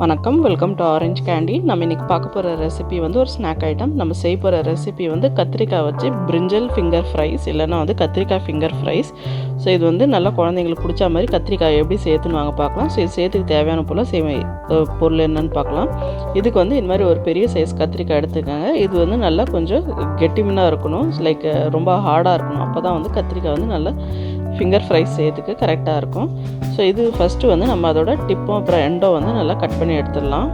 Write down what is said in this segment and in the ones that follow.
வணக்கம், welcome to orange candy. நம்ம இன்றைக்கி பார்க்க போகிற ரெசிபி வந்து ஒரு ஸ்நாக் ஐட்டம். நம்ம செய்ய போகிற ரெசிபி வந்து கத்திரிக்காய் வச்சு பிரிஞ்சல் ஃபிங்கர் ஃப்ரைஸ், இல்லைனா வந்து கத்திரிக்காய் ஃபிங்கர் ஃப்ரைஸ். ஸோ இது வந்து நல்லா குழந்தைங்களுக்கு பிடிச்ச மாதிரி கத்திரிக்காய் எப்படி சேர்த்துன்னு வாங்க பார்க்கலாம். ஸோ இது சேர்த்துக்கு தேவையான பொருள் என்னென்னு பார்க்கலாம். இதுக்கு வந்து இந்த மாதிரி ஒரு பெரிய சைஸ் கத்திரிக்காய் எடுத்துக்கோங்க. இது வந்து நல்லா கொஞ்சம் கெட்டிமனாக இருக்கணும், லைக் ரொம்ப ஹார்டாக இருக்கணும். அப்போ தான் வந்து கத்திரிக்காய் வந்து நல்லா ஃபிங்கர் ஃப்ரைஸ் செய்யறதுக்கு கரெக்டாக இருக்கும். ஸோ இது ஃபஸ்ட்டு வந்து நம்ம அதோட டிப்பும் அப்புறம் எண்டோ வந்து நல்லா கட் பண்ணி எடுத்துடலாம்.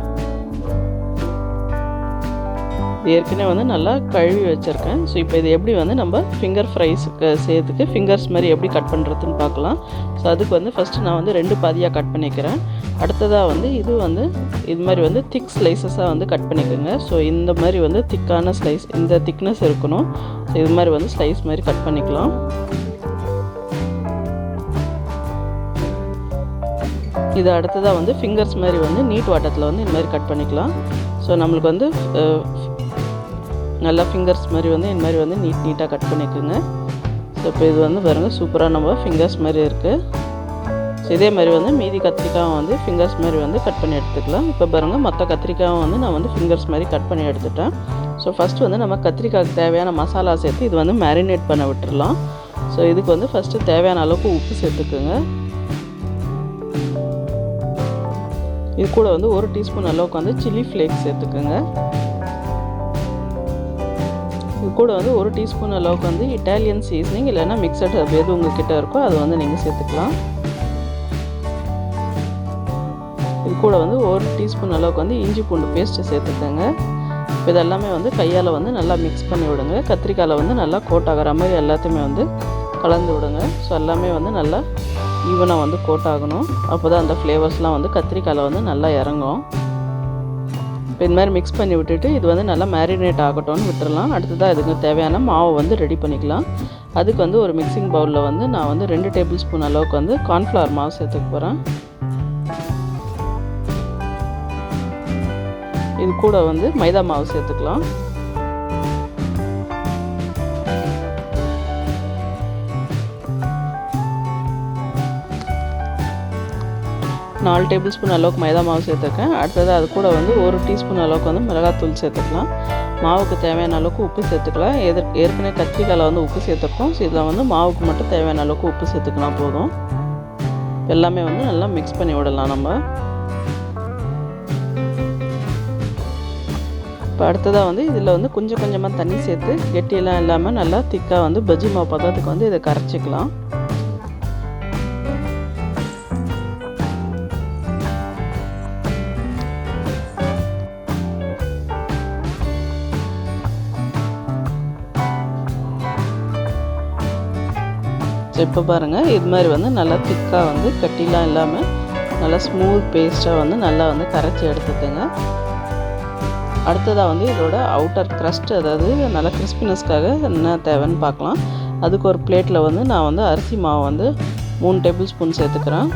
ஏற்கனவே வந்து நல்லா கழுவி வச்சுருக்கேன். ஸோ இப்போ இது எப்படி வந்து நம்ம ஃபிங்கர் ஃப்ரைஸுக்கு செய்யறதுக்கு ஃபிங்கர்ஸ் மாதிரி எப்படி கட் பண்ணுறதுன்னு பார்க்கலாம். ஸோ அதுக்கு வந்து ஃபஸ்ட்டு நான் வந்து 2 பாதியாக கட் பண்ணிக்கிறேன். அடுத்ததாக வந்து இது மாதிரி வந்து திக் ஸ்லைசஸாக வந்து கட் பண்ணிக்கோங்க. ஸோ இந்த மாதிரி வந்து திக்கான ஸ்லைஸ், இந்த திக்னஸ் இருக்கணும். ஸோ இது மாதிரி வந்து ஸ்லைஸ் மாதிரி கட் பண்ணிக்கலாம். இது அடுத்ததாக வந்து ஃபிங்கர்ஸ் மாதிரி வந்து நீட் வாட்டத்தில் வந்து இந்த மாதிரி கட் பண்ணிக்கலாம். ஸோ நம்மளுக்கு வந்து நல்லா ஃபிங்கர்ஸ் மாதிரி வந்து இந்த மாதிரி வந்து நீட்டாக கட் பண்ணிக்கோங்க. ஸோ இப்போ இது வந்து பாருங்கள், சூப்பராக நம்ம ஃபிங்கர்ஸ் மாதிரி இருக்குது. ஸோ இதே மாதிரி வந்து மீதி கத்திரிக்காயும் வந்து ஃபிங்கர்ஸ் மாதிரி வந்து கட் பண்ணி எடுத்துக்கலாம். இப்போ பாருங்கள், மற்ற கத்திரிக்காயும் வந்து நான் வந்து ஃபிங்கர்ஸ் மாதிரி கட் பண்ணி எடுத்துட்டேன். ஸோ ஃபஸ்ட்டு வந்து நம்ம கத்திரிக்காய்க்கு தேவையான மசாலா சேர்த்து இது வந்து மேரினேட் பண்ண விட்டுடலாம். ஸோ இதுக்கு வந்து ஃபஸ்ட்டு தேவையான அளவுக்கு உப்பு சேர்த்துக்குங்க. இது கூட வந்து 1 டீஸ்பூன் அளவுக்கு வந்து சில்லி ஃப்ளேக்ஸ் சேர்த்துக்கோங்க. இது கூட வந்து 1 டீஸ்பூன் அளவுக்கு வந்து இட்டாலியன் சீசனிங், இல்லைன்னா மிக்சட் ஹர்ப் எது உங்கள்கிட்ட இருக்கோ அது வந்து நீங்கள் சேர்த்துக்கலாம். இது கூட வந்து 1 டீஸ்பூன் அளவுக்கு வந்து இஞ்சி பூண்டு பேஸ்ட்டு சேர்த்துக்கோங்க. இப்போ இதெல்லாமே வந்து கையால் வந்து நல்லா மிக்ஸ் பண்ணி விடுங்க. கத்திரிக்காயில் வந்து நல்லா கோட் ஆகிற மாதிரி எல்லாத்தையுமே வந்து கலந்து விடுங்க. ஸோ எல்லாமே வந்து நல்லா ஈவனாக வந்து கோட் ஆகணும். அப்போ தான் அந்த ஃப்ளேவர்ஸ்லாம் வந்து கத்திரிக்காயில் வந்து நல்லா இறங்கும். இப்போ இது மாதிரி மிக்ஸ் பண்ணி விட்டுட்டு இது வந்து நல்லா மேரினேட் ஆகட்டும்னு விட்டுடலாம். அடுத்ததாக இதுக்கு தேவையான மாவை வந்து ரெடி பண்ணிக்கலாம். அதுக்கு வந்து ஒரு மிக்சிங் பவுலில் வந்து நான் வந்து 2 டேபிள் ஸ்பூன் அளவுக்கு வந்து கார்ன்ஃப்ளவர் மாவு சேர்த்துக்க போகிறேன். இது கூட வந்து மைதா மாவு சேர்த்துக்கலாம். நாலு டேபிள் ஸ்பூன் அளவுக்கு மைதா மாவு சேர்த்துருக்கேன். அடுத்தது அது கூட வந்து 1 டீஸ்பூன் அளவுக்கு வந்து மிளகாத்தூள் சேர்த்துக்கலாம். மாவுக்கு தேவையான அளவுக்கு உப்பு சேர்த்துக்கலாம். ஏற்கனவே கத்திரிக்காயில் வந்து உப்பு சேர்த்துருக்கோம். ஸோ இதில் வந்து மாவுக்கு மட்டும் தேவையான அளவுக்கு உப்பு சேர்த்துக்கலாம் போதும். எல்லாமே வந்து நல்லா மிக்ஸ் பண்ணி விடலாம் நம்ம. இப்போ அடுத்ததாக வந்து இதில் வந்து கொஞ்சம் கொஞ்சமாக தண்ணி சேர்த்து கெட்டியெல்லாம் இல்லாமல் நல்லா திக்காக வந்து பஜ்ஜி மாவு பதத்துக்கு வந்து இதை கரைச்சிக்கலாம். ஸோ இப்போ பாருங்கள், இது மாதிரி வந்து நல்லா திக்காக வந்து கட்டிலாம் இல்லாமல் நல்லா ஸ்மூத் பேஸ்ட்டாக வந்து நல்லா வந்து கரைச்சி எடுத்துக்கோங்க. அடுத்ததாக வந்து இதோட அவுட்டர் க்ரஸ்ட், அதாவது நல்லா கிறிஸ்பினஸ்க்காக என்ன தேவைன்னு பார்க்கலாம். அதுக்கு ஒரு பிளேட்டில் வந்து நான் வந்து அரிசி மாவு வந்து 3 டேபிள் ஸ்பூன் சேர்த்துக்கிறேன்.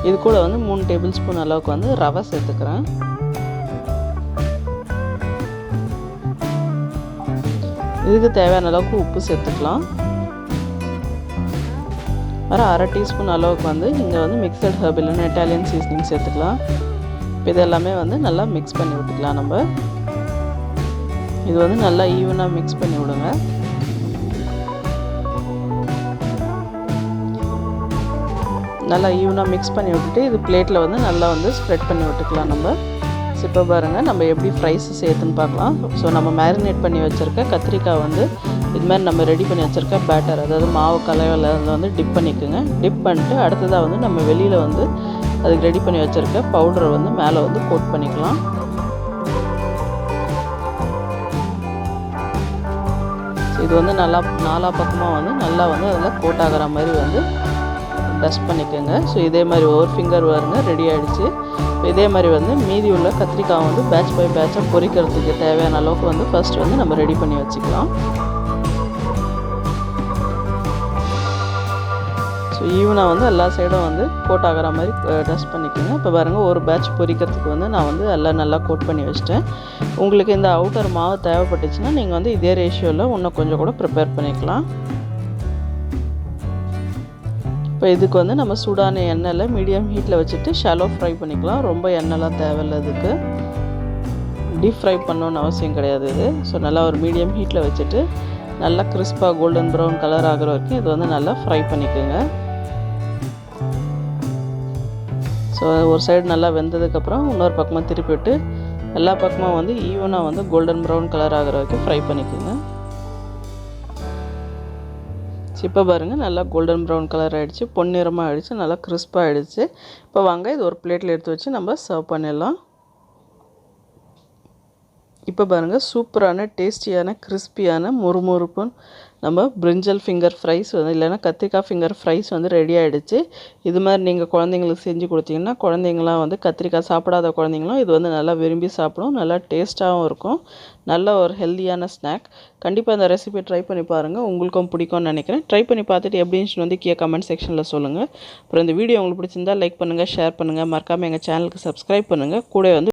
இது கூட வந்து 3 டேபிள் ஸ்பூன் அளவுக்கு வந்து ரவை சேர்த்துக்கிறேன். இதுக்கு தேவையான அளவுக்கு உப்பு சேர்த்துக்கலாம். வர 1/2 டீஸ்பூன் அளவுக்கு வந்து இங்கே வந்து மிக்சட் ஹர்ப் இல்லைன்னா இட்டாலியன் சீசனிங் சேர்த்துக்கலாம். இப்போ இதெல்லாமே வந்து நல்லா மிக்ஸ் பண்ணி விட்டுக்கலாம் நம்ம. இது வந்து நல்லா ஈவனாக மிக்ஸ் பண்ணி விடுங்க. நல்லா ஈவனாக மிக்ஸ் பண்ணி விட்டுட்டு இது பிளேட்டில் வந்து நல்லா வந்து ஸ்ப்ரெட் பண்ணி விட்டுக்கலாம் நம்ம. இப்போ பாருங்கள், நம்ம எப்படி ஃப்ரைஸ் சேர்த்துன்னு பார்க்கலாம். ஸோ நம்ம மேரினேட் பண்ணி வச்சுருக்க கத்திரிக்காய் வந்து இது மாதிரி நம்ம ரெடி பண்ணி வச்சுருக்க பேட்டர், அதாவது மாவு கலவையில் வந்து டிப் பண்ணிக்கோங்க. டிப் பண்ணிட்டு அடுத்ததாக வந்து நம்ம வெளியில் வந்து அதுக்கு ரெடி பண்ணி வச்சுருக்க பவுடரை வந்து மேலே வந்து கோட் பண்ணிக்கலாம். ஸோ இது வந்து நல்லா நாலா பக்கமாக வந்து நல்லா வந்து அதில் கோட் ஆகிற மாதிரி வந்து டஸ்ட் பண்ணிக்கோங்க. ஸோ இதே மாதிரி ஒரு ஃபிங்கர் வருங்க ரெடி ஆகிடுச்சு. இதே மாதிரி வந்து மீதி உள்ள கத்திரிக்காய் வந்து பேட்ச் பை பேட்சாக பொரிக்கிறதுக்கு தேவையான அளவுக்கு வந்து ஃபஸ்ட்டு வந்து நம்ம ரெடி பண்ணி வச்சுக்கலாம். ஸோ ஈவனாக வந்து எல்லா சைடும் வந்து கோட் ஆகிற மாதிரி டஸ்ட் பண்ணிக்கோங்க. இப்போ பாருங்கள், ஒரு பேட்ச் பொரிக்கிறதுக்கு வந்து நான் வந்து எல்லாம் நல்லா கோட் பண்ணி வச்சிட்டேன். உங்களுக்கு இந்த அவுட்டர் மாவு தேவைப்பட்டுச்சுன்னா நீங்கள் வந்து இதே ரேஷியோவில் இன்னும் கொஞ்சம் கூட ப்ரிப்பேர் பண்ணிக்கலாம். இப்போ இதுக்கு வந்து நம்ம சூடான எண்ணெயில் மீடியம் ஹீட்டில் வச்சுட்டு ஷாலோ ஃப்ரை பண்ணிக்கலாம். ரொம்ப எண்ணெய்லாம் தேவையில்லை இதுக்கு. டீப் ஃப்ரை பண்ணணுன்னு அவசியம் கிடையாது இது. ஸோ நல்லா ஒரு மீடியம் ஹீட்டில் வச்சுட்டு நல்லா கிறிஸ்பாக கோல்டன் ப்ரௌன் கலர் ஆகிற வரைக்கும் இது வந்து நல்லா ஃப்ரை பண்ணிக்கோங்க. ஸோ ஒரு சைடு நல்லா வெந்ததுக்கப்புறம் இன்னொரு பக்கமாக திருப்பி விட்டு எல்லா பக்கமும் வந்து ஈவனாக வந்து கோல்டன் ப்ரௌன் கலர் ஆகிற வரைக்கும் ஃப்ரை பண்ணிக்கோங்க. இப்போ பாருங்கள் நல்லா கோல்டன் ப்ரௌன் கலர் ஆகிடுச்சு, பொன்னிறமாக ஆகிடுச்சு, நல்லா கிறிஸ்பாக ஆகிடுச்சு. இப்போ வாங்க இது ஒரு பிளேட்டில் எடுத்து வச்சு நம்ம சர்வ் பண்ணிடலாம். இப்போ பாருங்கள் சூப்பரான டேஸ்டியான கிறிஸ்பியான முறுமுறுப்பு நம்ம பிரிஞ்சல் ஃபிங்கர் ஃப்ரைஸ் வந்து இல்லைன்னா கத்திரிக்காய் ஃபிங்கர் ஃப்ரைஸ் வந்து ரெடி ஆகிடுச்சு. இது மாதிரி நீங்கள் குழந்தைங்களுக்கு செஞ்சு கொடுத்தீங்கன்னா குழந்தைங்களாம் வந்து கத்திரிக்காய் சாப்பிடாத குழந்தைங்களும் இது வந்து நல்லா விரும்பி சாப்பிடும். நல்லா டேஸ்ட்டாகவும் இருக்கும். நல்ல ஒரு ஹெல்த்தியான ஸ்நாக். கண்டிப்பாக இந்த ரெசிபி ட்ரை பண்ணி பாருங்கள், உங்களுக்கும் பிடிக்கும்னு நினைக்கிறேன். ட்ரை பண்ணி பார்த்துட்டு எப்படின்னு வந்து கமெண்ட் செக்ஷனில் சொல்லுங்கள். அப்புறம் இந்த வீடியோ உங்களுக்கு பிடிச்சிருந்தா லைக் பண்ணுங்கள், ஷேர் பண்ணுங்கள், மறக்காமல் எங்கள் சேனலுக்கு சப்ஸ்கிரைப் பண்ணுங்கள். கூட வந்து